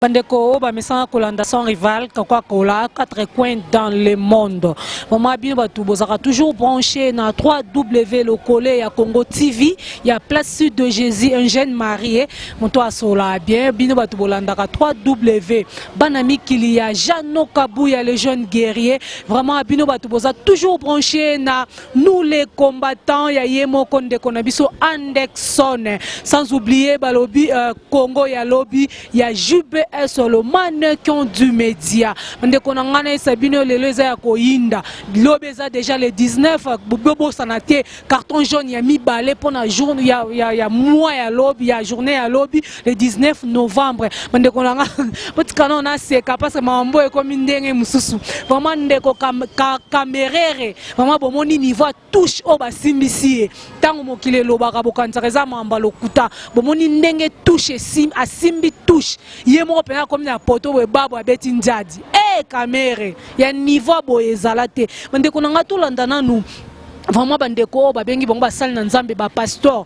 Bandeko, Bamesanga Kolanda sans rival, Coca-Cola, 4 coins dans le monde. Maman Bino Batubozaka toujours branché dans 3W le collé à Congo TV. Il y a Place Sud de Jésus, un jeune marié. Mon toit sola bien. Bino Batubolanda 3W. Banami Kilia, Jano Kabouya, le jeune guerrier. Vraiment, Bino Batuboza toujours branché dans nous les combattants. Il y a Yemo Konde Konabiso Anderson. Sans oublier Balobi Congo, il y a Lobby, il y a Jube sur le mannequin du média. Ndeko nangana Sabino le leza ya koinda. Lobeza déjà le 19 bobo sanate carton jaune ya mi balé pour la journée ya mois ya lobby ya journée ya lobby le 19 novembre. Ndeko nangana potikana on a seka parce que mambo e comme ndenge mususu. Vraiment ndeko camérere. Vraiment bomoni niveau touche o basimbisi. Tango mokile lobaka bokanzareza mamba lokuta. Bomoni ndenge touche a simbi touche. Yemo pena comme na poto we babo abeti njadi kamere ya niveau boyezalate bandeko nanga tolanda nanu vraiment bandeko babengi bango basali na nzambe ba pasteur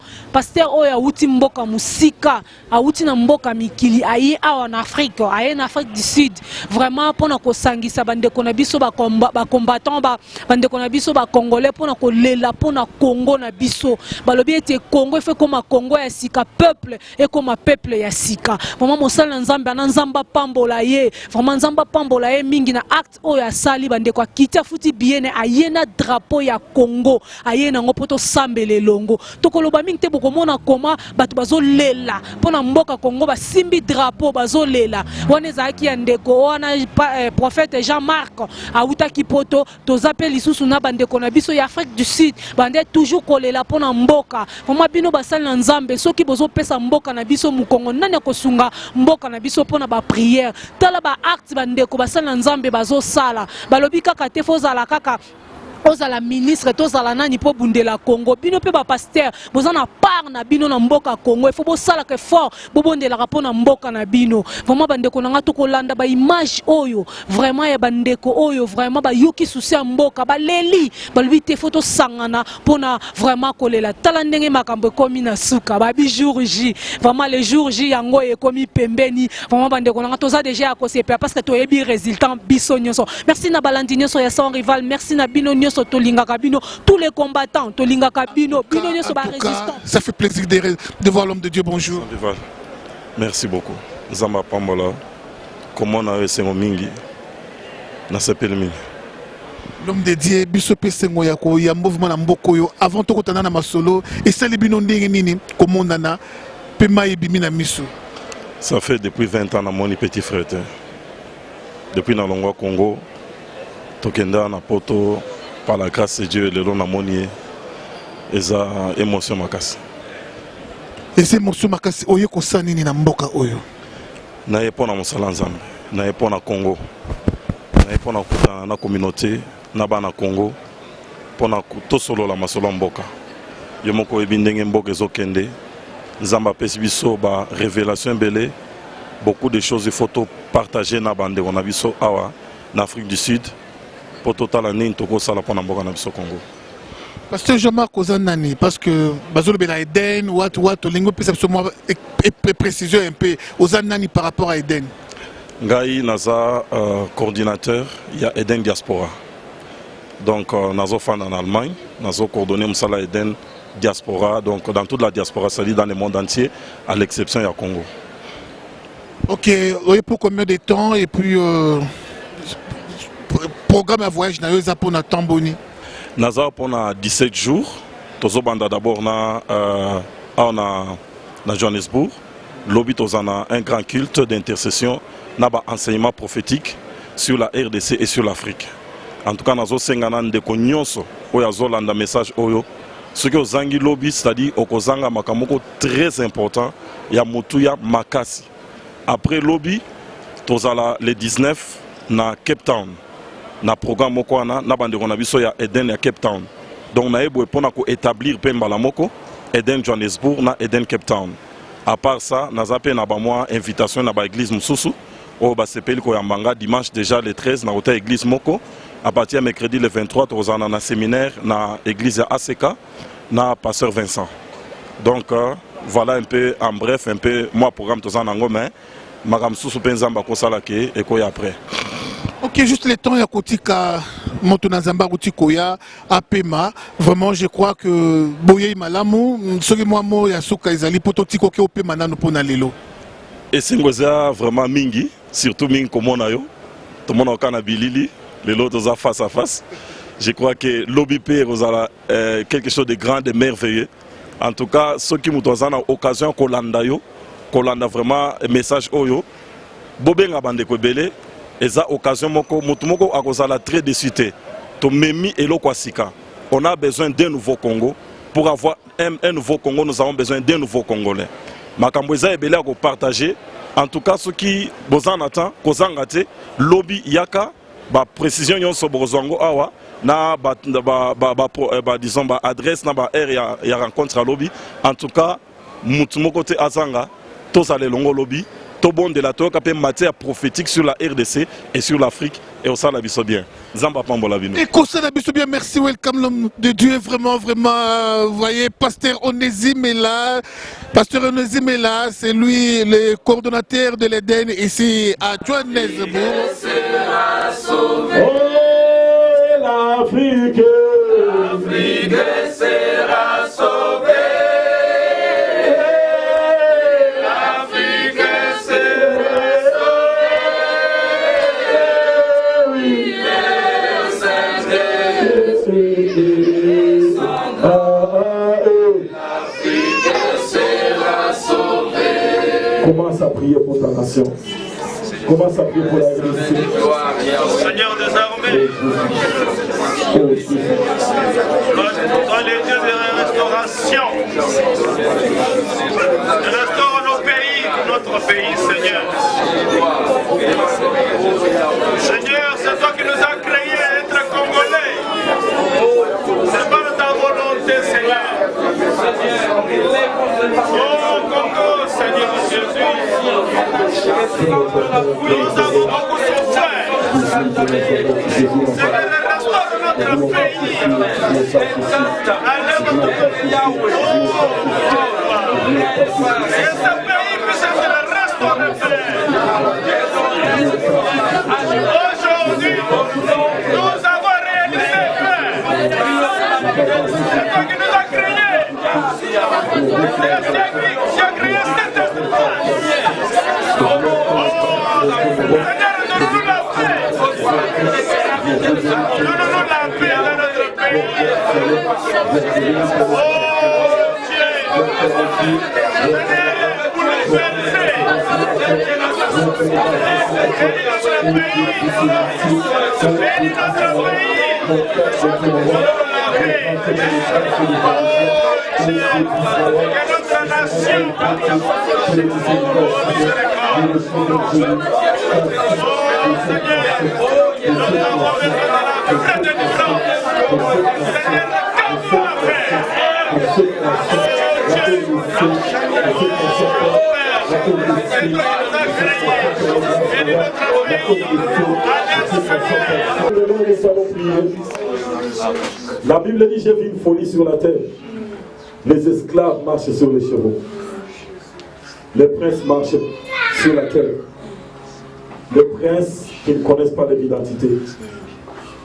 oyo awuti mboka musika awuti na mboka mikili aye awa na Afrique aye na Afrique du Sud vraiment pona ko sangisa bandeko na biso ba combattant bandeko na biso ba congolais pona ko lela pona Congo na biso balobi ete Congo fait comme Congo ya sika peuple et comme peuple ya sika vraiment mosala na nzambe na nzamba pambola ye vraiment nzamba pambola ye mingi na acte oyo asali bandeko akita futi biene aye na drapeau ya Congo aye nango poto sambele longo tokoloba mingi te bokomona koma bato bazolela pona mboka Congo basimbi drapeau bazolela wana ezalaki ya ndeko wana prophète Jean-Marc awutaki poto tozape lisusu na bandeko na biso ya Afrique du Sud bande toujours kolela pona mboka vraiment bino basali na nzambe soki bozopesa mboka na biso mukongo nani kosunga mboka na biso pona ba prière tala ba acte bandeko basali na nzambe bazosala balobi kaka te fozala kaka ozala ministre tozala nani po bundela Congo bino pe ba pasteur bozana part na bino na mboka Congo il faut bosala que fort bobondela rapport na mboka na bino vraiment bandeko nanga to kolanda ba image oyo vraiment ya bandeko oyo vraiment ba yoki susi ya mboka ba leli balbi te photo sangana pona vraiment kolela tala ndenge makambo komi na suka ba bi jour J vraiment le jour J yango e komi pembeni vraiment bandeko nanga toza déjà ko sepa parce que to yebi résultat biso nyonso merci na balandinyo so ya sans rival merci na bino Tolinga Kabino, tous les combattants, Tolinga Kabino, Bino Nyoso ba résistant. Ça fait plaisir de voir l'homme de Dieu. Bonjour. Merci beaucoup. Zamba Pambola, comment on a eu ce mingi, na sepel mingi. L'homme de Dieu, Bisope Sengoyako, il y a un mouvement à Mbokoyo, avant tout qu'on a na masolo, et ça les bino nini, comment on a Pema et Bimina Misu. Ça fait depuis 20 ans à mon petit frère. Depuis na Longwa Congo, Tokenda na poto. Par la grâce de Dieu, le long amonier, et ça émotion makasi. Et ces émotions makasi, oyo kosani ni na mboka oyo. Na yepo na mosala nzambe, na yepo na Congo, na yepo na kuta na communauté, na ba na Congo, pona to solo la masolo mboka. Yo moko ebindenge mboka ezokende, nzamba pesi biso ba révélation belé, beaucoup de choses il faut partager na bande on a biso awa na Afrique du Sud. Pour total année toko sala pona mboka na biso Congo. Pasteur Jean-Marc Ozanani parce que bazolo bela Eden what lingo pesa biso moi précision un peu Ozanani par rapport à Eden. Ngai naza coordinateur il y a Eden Diaspora. Donc nazo fan en Allemagne, nazo coordonné musala Eden Diaspora donc dans toute la diaspora, c'est-à-dire dans le monde entier à l'exception du Congo. OK, pour combien de temps et puis programme à voyage na yoza pour na Tamboni. Naza pour 17 jours. Tozo banda d'abord na Johannesburg. Lobby tozana un grand culte d'intercession na ba enseignement prophétique sur la RDC et sur l'Afrique. En tout cas nazo sengana ndeko nyonso oyo azolanda message oyo. Ce que ozangi lobby c'est-à-dire okozanga makamoko très important ya mutuya makasi. Après lobby tozala le 19 na Cape Town. Na programme moko na bandeko na biso ya Eden ya Cape Town. Donc na ebo pona ko établir pemba la moko Eden Johannesburg na Eden Cape Town. À part ça, na zape na ba moi invitation na ba église mususu o ba sepeli ko yambanga dimanche déjà le 13 na hôtel église moko à partir mercredi le 23 tozana na séminaire na église ACK na pasteur Vincent. Donc voilà un peu en bref un peu moi programme tozana ngo mais Magamsusu Penzamba Kosalake et Koya après. Ok, juste le temps, il y a Kotika, Montonazamba Koya, Apema. Vraiment, je crois que Boye Malamu, Sogi Moamo, Yasuka Izali, Pototiko Opema Nano Ponalelo. Et c'est vraiment Mingi, surtout Mingi Komonayo. Tout le monde a Kanabilili, les autres face à face. Je crois que l'OBP est quelque chose de grand, de merveilleux. En tout cas, ceux qui m'ont donné l'occasion Kolanda vraiment un message Oyo. Bobenga bande Kobele. Et ça, occasion, Moutoumoko a causé très décité. Tomemi et Lokwasika. On a besoin d'un nouveau Congo. Pour avoir un nouveau Congo, nous avons besoin d'un nouveau Congolais. Makamboueza et Belé a partagé. En tout cas, ceux qui besoin attend, Kozangate, lobby Yaka, précision yon sobrozongo awa, na disons adresse na ya rencontre à lobby. En tout cas, Moutoumoko te azanga, tous allez longo lobby. Tout bon de la toka pe matière prophétique sur la RDC et sur l'Afrique et au sein de la bien. Zamba Pambola Vino. Et conseil la bien, merci, welcome l'homme de Dieu, vraiment, vous voyez, Pasteur Onésime est là. Pasteur Onésime est là, c'est lui le coordonnateur de l'Éden ici à Johannesburg. Oh, l'Afrique, l'Afrique sera sauvée. Commence à prier pour ta nation. Commence à prier pour la RDC. Seigneur des armées, dans les dieux de la restauration, restaure nos pays, notre pays, Seigneur. Seigneur, c'est toi qui nous as créés à être Congolais. C'est pas ta volonté, Seigneur. Oh Congo, Seigneur Jésus, nous avons beaucoup souffert. Seigneur, restaure notre pays. Et ce pays puisse être restauré, aujourd'hui, nous avons réalisé, c'est toi qui nous as créés. Tu as créé cet espace. Seigneur, donne-nous la paix. Donne-nous la paix dans notre pays. Oh Dieu, Seigneur, bouleverser. Bénis notre pays. Que notre nation La Bible dit, j'ai vu une folie sur la terre. Les esclaves marchent sur les chevaux. Les princes marchent sur la terre. Les princes qui ne connaissent pas leur identité.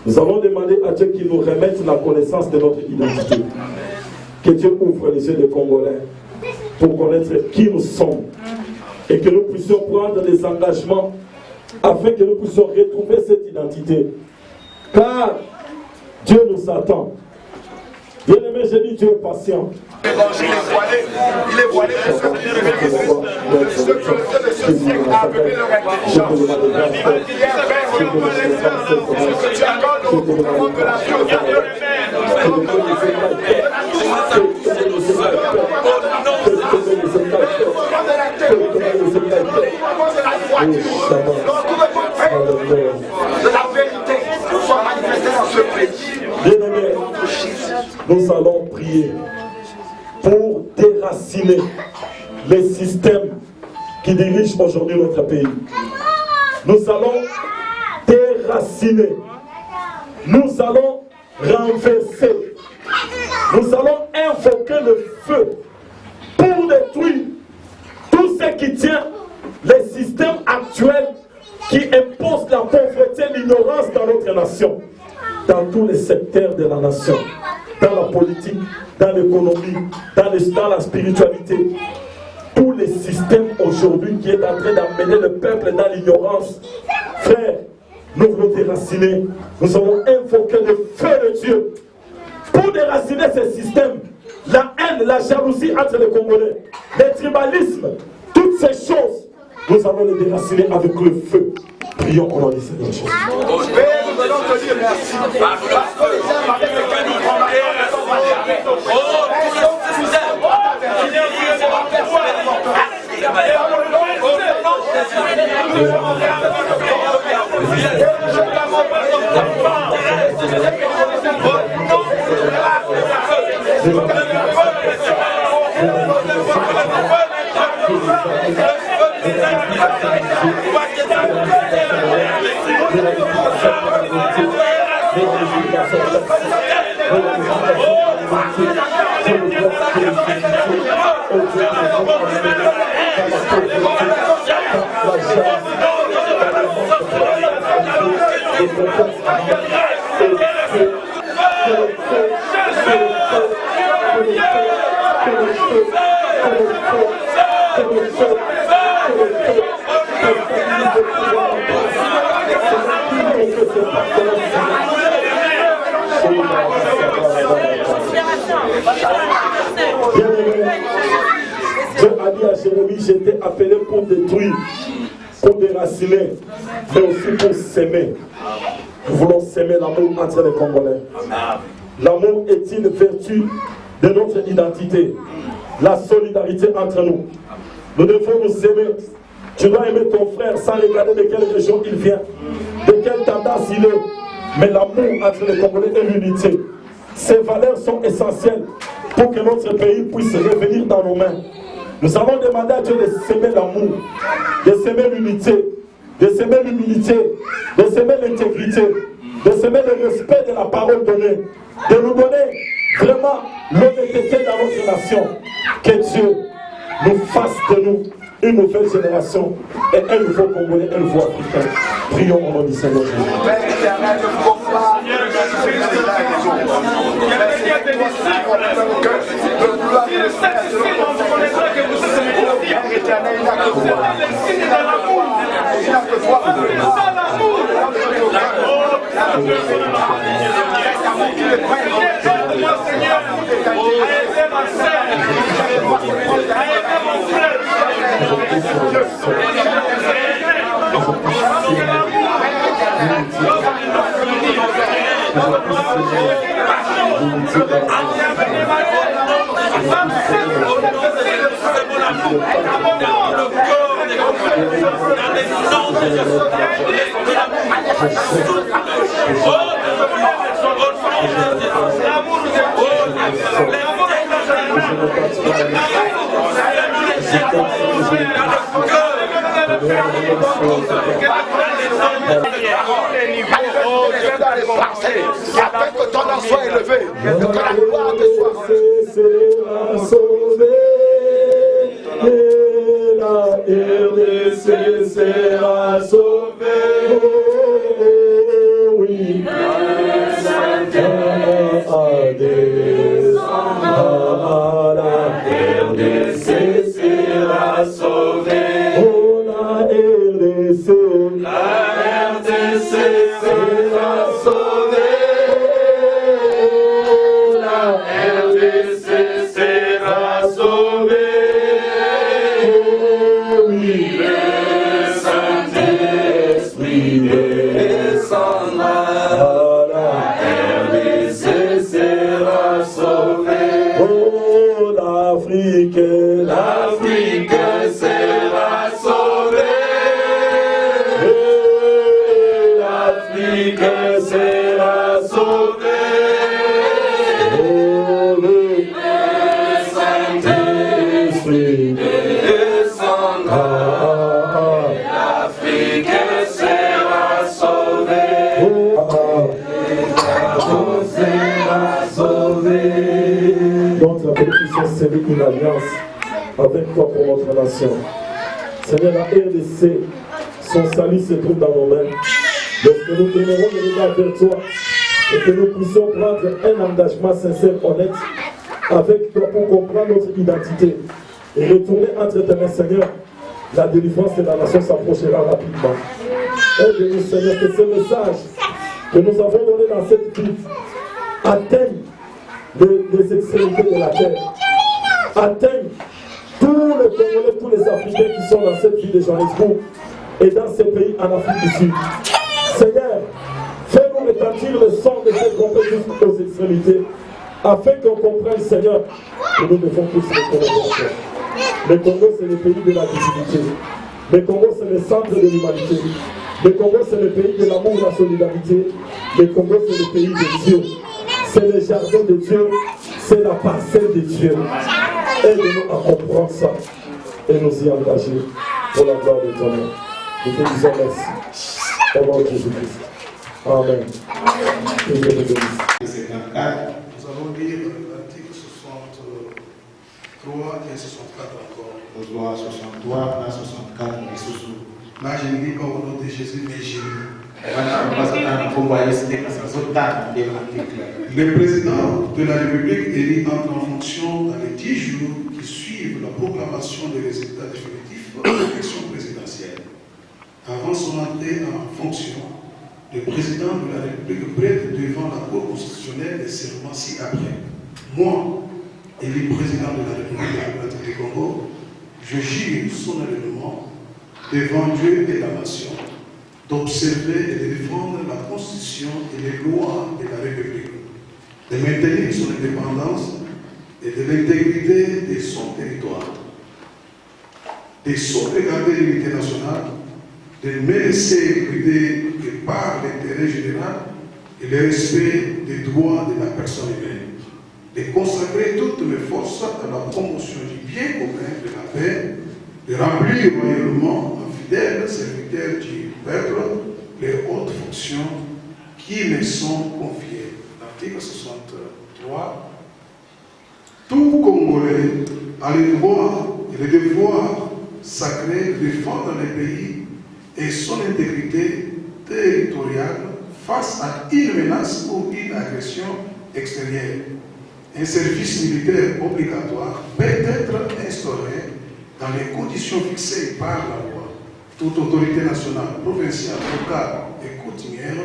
Nous allons demander à Dieu qu'il nous remette la connaissance de notre identité. Que Dieu ouvre les yeux des Congolais pour connaître qui nous sommes. Et que nous puissions prendre des engagements afin que nous puissions retrouver cette identité. Car Dieu nous attend. Bien-aimé, je dis Dieu est patient. L'évangile est voilé. Il est voilé de ceux qui reviennent de Christ. Ceux qui ont fait de ce siècle à appeler leur intelligence. Tu accordes au gouvernement de la vie au Dieu de la vérité soit manifestée dans ce pays. Bien-aimés, nous allons prier pour déraciner les systèmes qui dirigent aujourd'hui notre pays. Nous allons déraciner, nous allons renverser, nous allons invoquer le feu pour détruire tout ce qui tient les systèmes actuels qui imposent la pauvreté et l'ignorance dans notre nation, dans tous les secteurs de la nation, dans la politique, dans l'économie, dans la spiritualité. Tous les systèmes aujourd'hui qui est en train d'amener le peuple dans l'ignorance, frère, nous voulons déraciner. Nous avons invoqué le feu de Dieu pour déraciner ces systèmes. La haine, la jalousie entre les Congolais, le tribalisme, toutes ces choses, nous allons les déraciner avec le feu. Prions au nom du Seigneur Jésus. Nous allons te dire merci. Parce que les hommes avec lesquels nous Dieu a dit à Jérémie, j'étais appelé pour détruire, pour déraciner, mais aussi pour s'aimer. Nous voulons s'aimer l'amour entre les Congolais. L'amour est une vertu de notre identité. La solidarité entre nous. Nous devons nous aimer. Tu dois aimer ton frère sans regarder de quelle région il vient, de quelle tendance il est. Mais l'amour entre les Congolais et l'unité. Ces valeurs sont essentielles pour que notre pays puisse revenir dans nos mains. Nous avons demandé à Dieu de s'aimer l'amour, de s'aimer l'unité, de s'aimer l'humilité, de s'aimer l'intégrité, de s'aimer le respect de la parole donnée, de nous donner vraiment l'honnêteté dans notre nation. Que Dieu nous fasse de nous une nouvelle génération et un nouveau Congolais, un nouveau Africain. Prions au nom du Seigneur Jésus. Afin que ton nom soit élevé, que la gloire te soit La RDC sera sauvée. Oui, la RDC sera sauvée. Oh, la RDC sera sauvée. La RDC sera sauvée. Oui, le Saint-Esprit descendra. La RDC sera sauvée. Oh, l'Afrique sera sauvée. L'Afrique sera sauvée. Oh, le Saint-Esprit descendra. L'Afrique sera sauvée. Sera sauvée. Donc, la bénédiction, c'est une alliance avec toi pour notre nation. Seigneur, la RDC, son salut se trouve dans nos mains. Lorsque nous tournerons le regard vers toi et que nous puissions prendre un engagement sincère, honnête, avec toi pour comprendre notre identité et retourner entre tes mains, Seigneur, la délivrance de la nation s'approchera rapidement. Aide-nous, Seigneur, que ce message que nous avons donné dans cette vie atteigne les extrémités de la terre, atteigne tous les Congolais, tous les Africains qui sont dans cette ville de Johannesburg et dans ces pays en Afrique du Sud. Seigneur, fais-nous retentir le son de cette trompette jusqu'aux extrémités, afin qu'on comprenne, Seigneur, que nous devons tous reconnaître. Le Congo, c'est le pays de la divinité. Le Congo, c'est le centre de l'humanité. Le Congo, c'est le pays de l'amour et de la solidarité. Le Congo, c'est le pays de Dieu. C'est le jardin de Dieu. C'est la parcelle de Dieu. Aide-nous à comprendre ça et nous y engager pour la gloire de ton nom. Nous te disons merci. Au nom de Jésus-Christ. Amen. Que Dieu nous bénisse. Nous allons lire l'article 63 et 64 encore. Nous allons 63 à 64 et 64. Là, je ne dis pas au nom de Jésus, mais j'ai lu. Le président de la République élu entre en fonction dans les 10 jours qui suivent la proclamation des résultats définitifs de l'élection présidentielle. Avant son entrée en fonction, le président de la République prête devant la Cour constitutionnelle des serments ci-après. Moi, élu président de la République démocratique du Congo, je jure solennellement devant Dieu et la nation d'observer et de défendre la Constitution et les lois de la République, de maintenir son indépendance et de l'intégrité de son territoire, de sauvegarder l'unité nationale, de me laisser guider par l'intérêt général et le respect des droits de la personne humaine, de consacrer toutes mes forces à la promotion du bien commun de la paix, de remplir royalement en fidèle serviteur du peuple les hautes fonctions qui me sont confiées. L'article 63. Tout Congolais a le droit et le devoir sacré de défendre le pays et son intégrité territoriale face à une menace ou une agression extérieure. Un service militaire obligatoire peut être instauré dans les conditions fixées par la loi. Toute autorité nationale, provinciale, locale et coutumière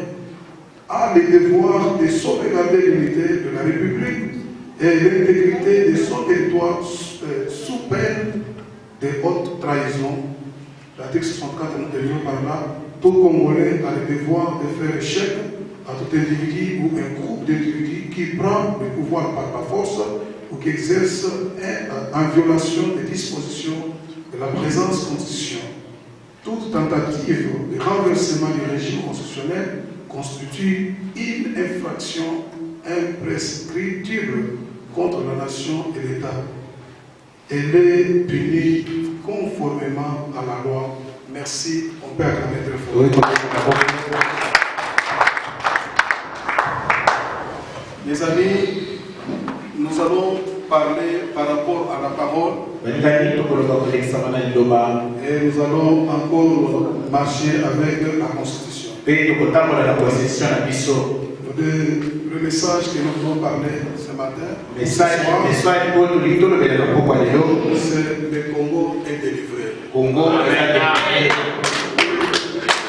a le devoir de sauvegarder l'unité de la République et l'intégrité de son territoire sous peine de haute trahison. L'article 64 nous devient par là. Tout Congolais a le devoir de faire échec à tout individu ou un groupe d'individus qui prend le pouvoir par la force ou qui exerce en violation des dispositions de la présente Constitution. Toute tentative de renversement du régime constitutionnel constitue une infraction imprescriptible contre la nation et l'État. Elle est punie conformément à la loi. Merci, on peut acclamer très fort. Mes amis, nous allons parler par rapport à la parole et nous allons encore marcher avec la Constitution. Le message que nous voulons parler ce matin, c'est le Congo est délivré.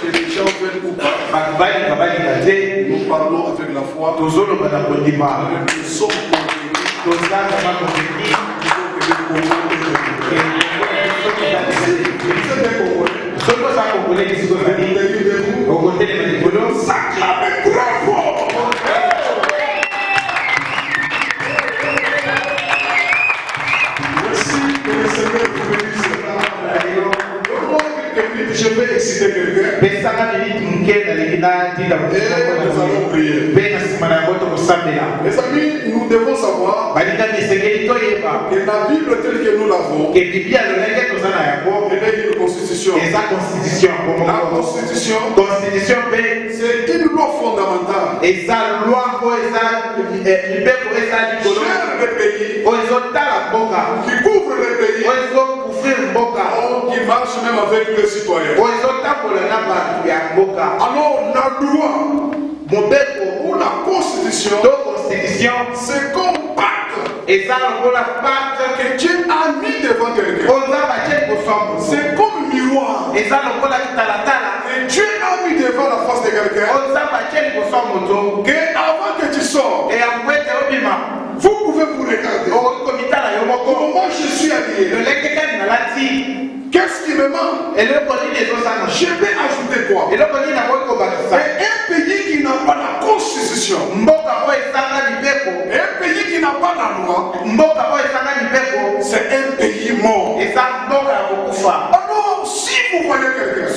Que les gens veulent ou pas, nous parlons avec la foi. Nous sommes convaincus je vais exciter quelqu'un et nous allons prier. Mes amis, nous devons savoir que la Bible telle que nous l'avons, elle est une constitution. La constitution, c'est une loi fondamentale. Gère le pays, qui couvre le pays, qui marchent même avec les citoyens. Alors la loi ou la constitution, c'est comme pacte que Dieu a mis devant quelqu'un. C'est comme miroir que Dieu a mis devant la face de quelqu'un. Que avant que tu sors, vous pouvez vous regarder. Au moment où je suis habillé, qu'est-ce qui me manque? Je vais ajouter quoi? Et un pays qui n'a pas la constitution, un pays qui n'a pas la loi, c'est un pays mort. Alors, si vous voyez quelqu'un,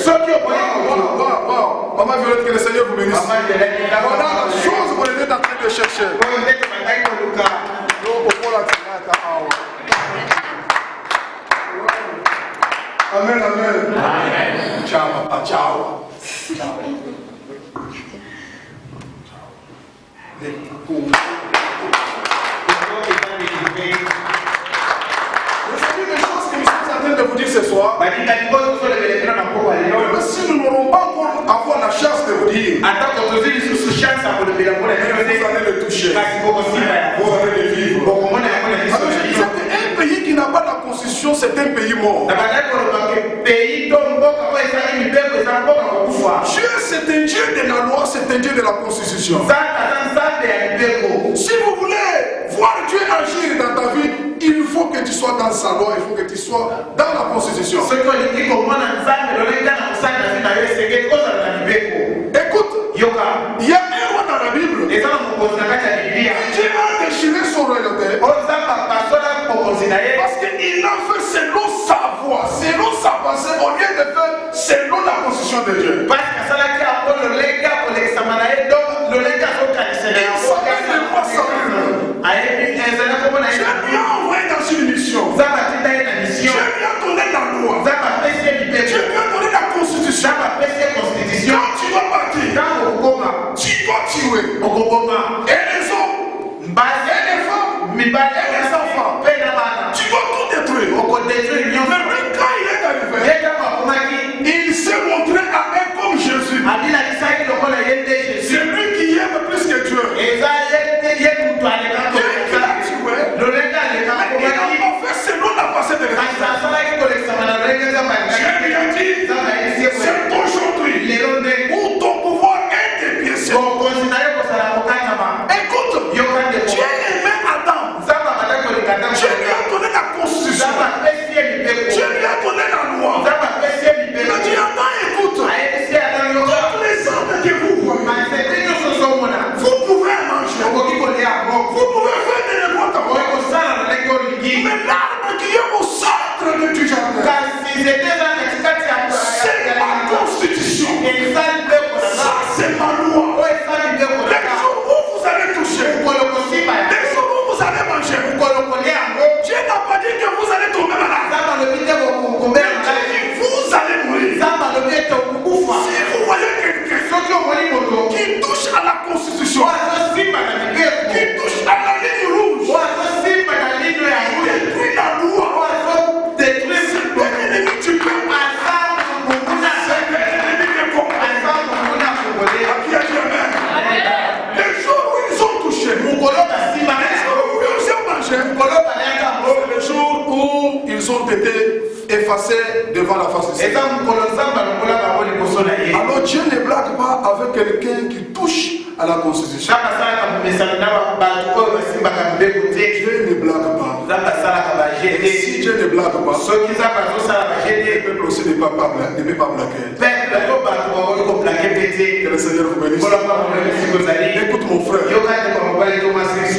Maman Violette, que le Seigneur vous bénisse. Voilà la chose que vous êtes en train de chercher. Amen, amen. Ciao, papa, ciao. Les choses que nous sommes en train de vous dire ce soir, si nous n'aurons pas encore avoir la chance de vous dire, vous allez le toucher, vous allez le vivre. Alors je disais qu'un pays qui n'a pas la constitution, c'est un pays mort. Dieu, c'est un Dieu de la loi, c'est un Dieu de la constitution. Si vous voulez voir Dieu agir dans ta vie, il faut que tu sois dans sa loi, il faut que tu sois dans la constitution. Écoute, il y a un roi dans la Bible. Dieu a déchiré son royauté parce qu'il a fait selon sa voix, selon sa pensée, au lieu de faire selon la constitution de Dieu. Il savait de quoi ça veut. Dieu lui a envoyé dans une mission. Dieu lui a donné la loi. Dieu lui a donné la constitution. Quand tu dois partir, tu dois tuer. Et les hommes, et les femmes, et les enfants, tu dois tout détruire. Mais lui, quand il est arrivé, il s'est montré à eux comme Jésus. C'est lui qui aime plus que Dieu. Il a tué. Il n'a pas fait selon la pensée de Dieu. Je lui ai dit, c'est aujourd'hui où ton pouvoir est dépiécé. Écoute, Dieu aimait Adam. Dieu lui a donné la constitution. Dieu lui a donné la loi. Il a dit, Adam, écoute, toutes les arbres que vous voyez, vous pouvez manger. Vous pouvez faire des récoltes. Mais l'arbre qui est au centre du jardin, c'est ma constitution. Ça, c'est ma loi. Les jours où vous allez toucher, les jours où vous allez manger, Dieu n'a pas dit que vous allez tomber malade. Vous allez mourir. Si vous voyez quelqu'un qui touche à la constitution, qui touche à la ligne rouge, qui détruit la loi, c'est l'ennemi du peuple. C'est l'ennemi des combats. Qui a dit amen? Les jours où ils ont touché, les jours où ils ont mangé, les jours où ils ont été effacés devant la face du Seigneur. Alors Dieu ne blague pas avec quelqu'un qui touche à la constitution. Dieu ne blague pas. Et si Dieu ne blague pas, le peuple aussi ne peut pas blaguer. Que le Seigneur vous bénisse. Écoute mon frère.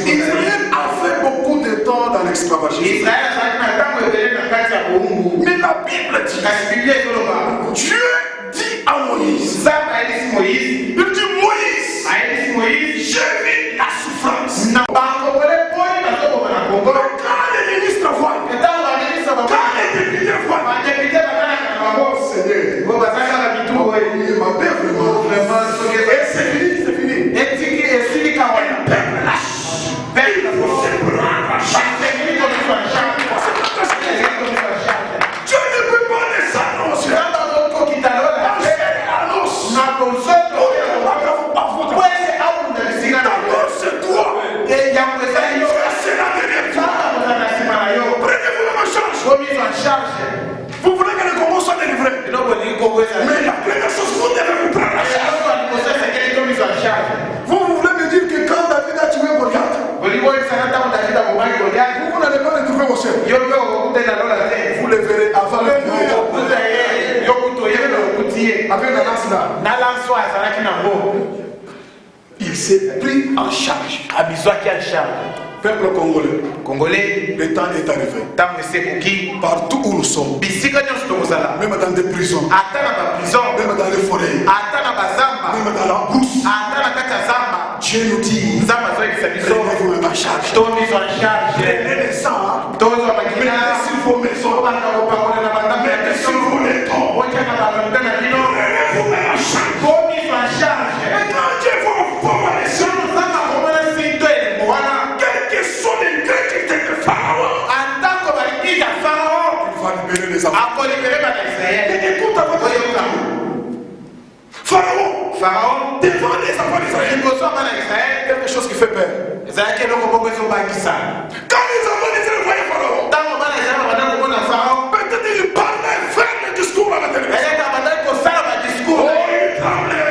Israël a fait beaucoup de temps dans l'esclavagisme. Mais la Bible dit, Dieu dit à Moïse, il dit Moïse, j'ai vu la souffrance. Quand les ministres voient, quand les députés voient, oh Seigneur, il m'a bien vraiment. Et c'est fini, c'est fini. Un peuple lâche. Il faut se prendre à chaque. Dieu ne peut pas descendre avec la lance là, il s'est pris en charge. Peuple congolais, le temps est arrivé. Partout où nous sommes, même dans des prisons, même dans les forêts, même dans la brousse, Dieu nous dit, prenez-vous même en charge. Prenez les sangs, mettez sur vos maisons, mettez sur vos lettons. Prenez-vous même en charge. Et quand Dieu va vous pouvoir les choses, quels que sont les critiques de Pharaon, il va libérer les enfants. Mais écoute avec Pharaon, devant les enfants d'Israël, quelque chose qui fait peur. Quand les enfants d'Israël voyaient Pharaon, peut-être ils parlaient faire le discours à la télévision. Il tremblait.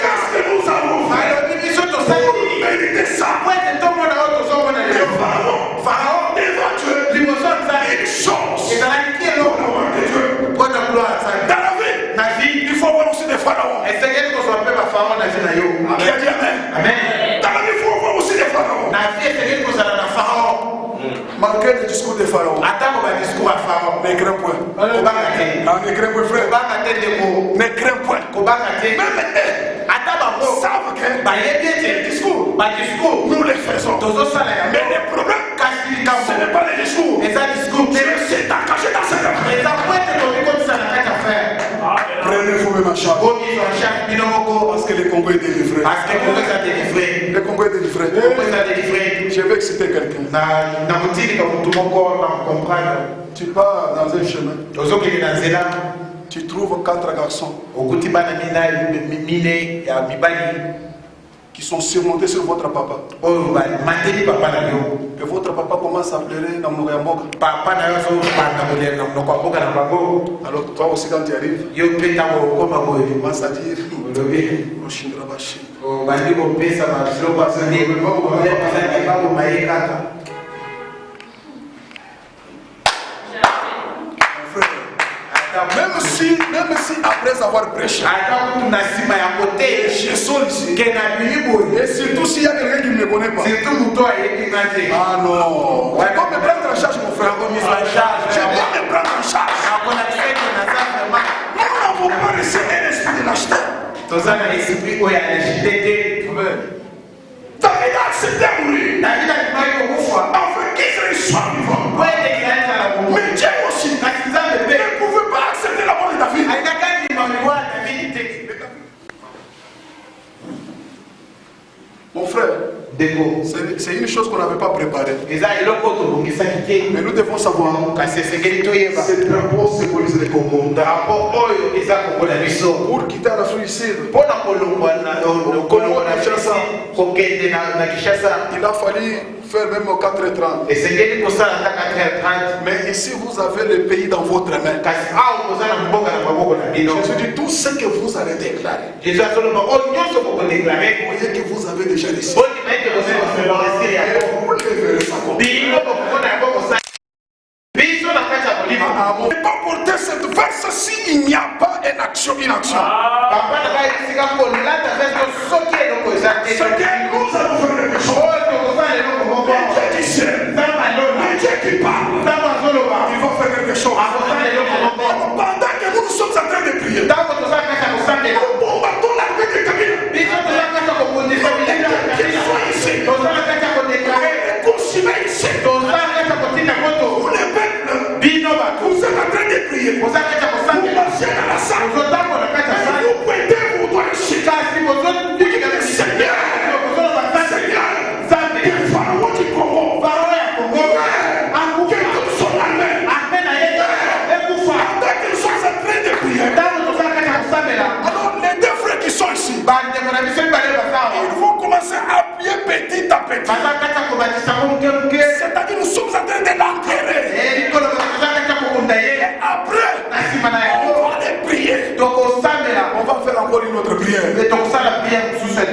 Qu'est-ce que nous avons fait pour mériter ça? Pharaon, devant Dieu, une chose pour la gloire de Dieu. Dans la vie, il faut avoir aussi des pharaons. Qui a dit amen? Dans la vie, il faut avoir aussi des pharaons. Malgré le discours des pharaons, ne crains point. Ne crains point, frère. Ne crains point. Même savent que les discours, nous les faisons. Mais le problème, ce n'est pas les discours. Dieu s'est caché dans cette affaire. Prenez-vous même en charge. Parce que le Congo est délivré. Le Congo est délivré. Je vais exciter quelqu'un. Tu pars dans un chemin. Tu trouves 4 garçons qui sont surmontés sur votre papa. Et votre papa commence à pleurer dans mon réamoc. Alors toi aussi quand tu arrives, tu commences à dire même si après avoir prêché, je suis ici, et surtout s'il y a quelqu'un qui ne me connaît pas, ah non, je dois me prendre en charge, mon frère. Je dois me prendre en charge. Nous n'avons pas laissé un esprit de lâcheté. David a accepté à mourir afin qu'Israël soit vivant. Mais Dieu aussi ne pouvait pas accepter la mort de David. Mon frère, c'est une chose qu'on n'avait pas préparée. Mais nous devons savoir ce drapeau symbolise le Congo. Pour quitter l'Afrique du Sud, il a fallu faire même 4h30. Mais ici vous avez le pays dans votre main. Jésus dit tout ce que vous allez déclarer. Vous voyez que vous avez déjà décidé. Vous levez ça comme ne pas porter cette verse s'il n'y a pas une action. Ce que nous allons faire les choses. Dieu qui parle, il va faire quelque chose. Pendant que nous sommes en train de prier, nous combattons l'armée de Kabila. Qu'ils soient ici, consumer ici. Vous les peuples, vous êtes en train de prier. Vous marchez dans la salle. Vous pointez vos doigts de chic. Seigneur, le pharaon du Congo, que toute son armée, pendant qu'ils sont en train de prier, alors les 2 frères qui sont ici, ils vont commencer à prier petit à petit. C'est-à-dire nous sommes en train de l'enterrer. Et après, on va aller prier. On va faire encore une autre prière. Au nom de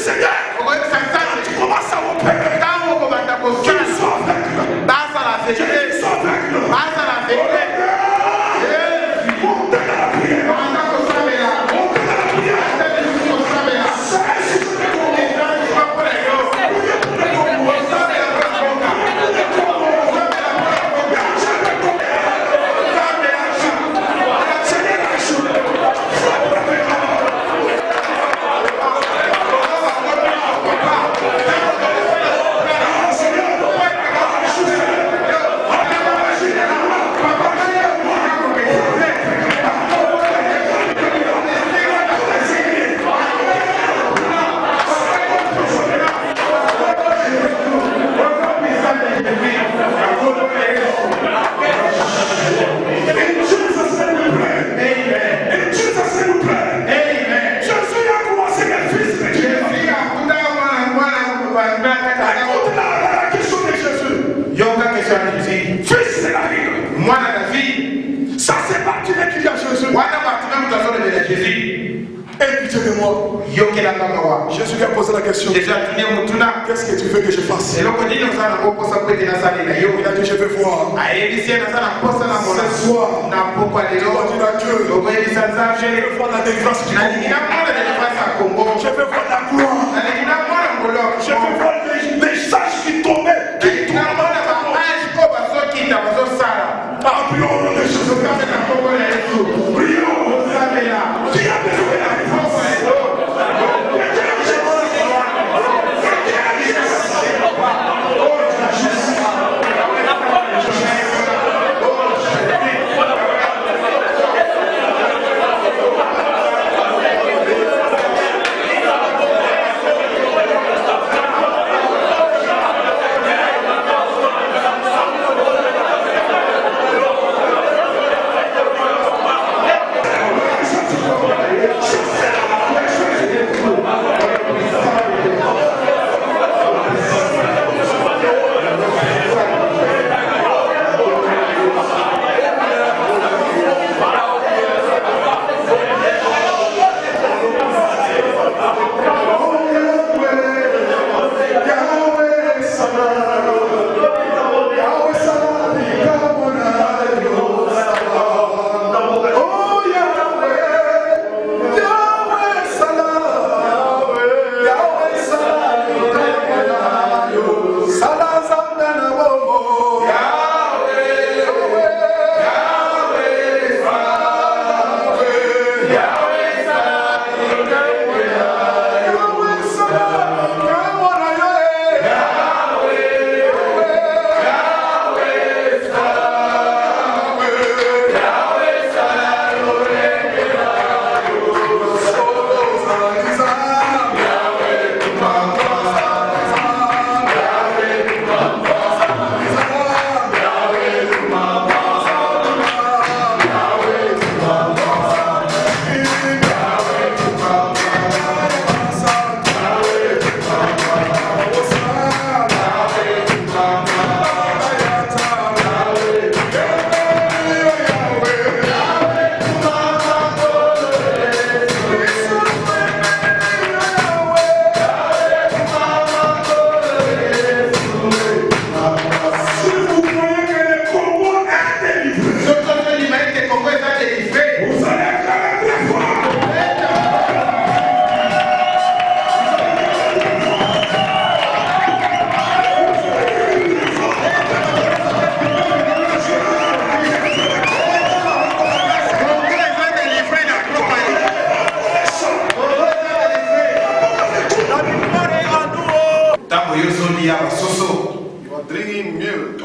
Seigneur, quand tu commences à opérer, tu sors avec lui. Tu sors avec lui. Montez dans la prière. Montez dans la prière. Jésus lui a posé la question. Qu'est-ce que tu veux que je fasse? Il a dit je vais voir. Ce soir, tu vas dire à Dieu, je veux voir la délivrance du Congo. Je veux voir la gloire. Je veux voir les sages qui tombaient. Prions au nom de Jésus. Prions. Qui a besoin de la délivrance?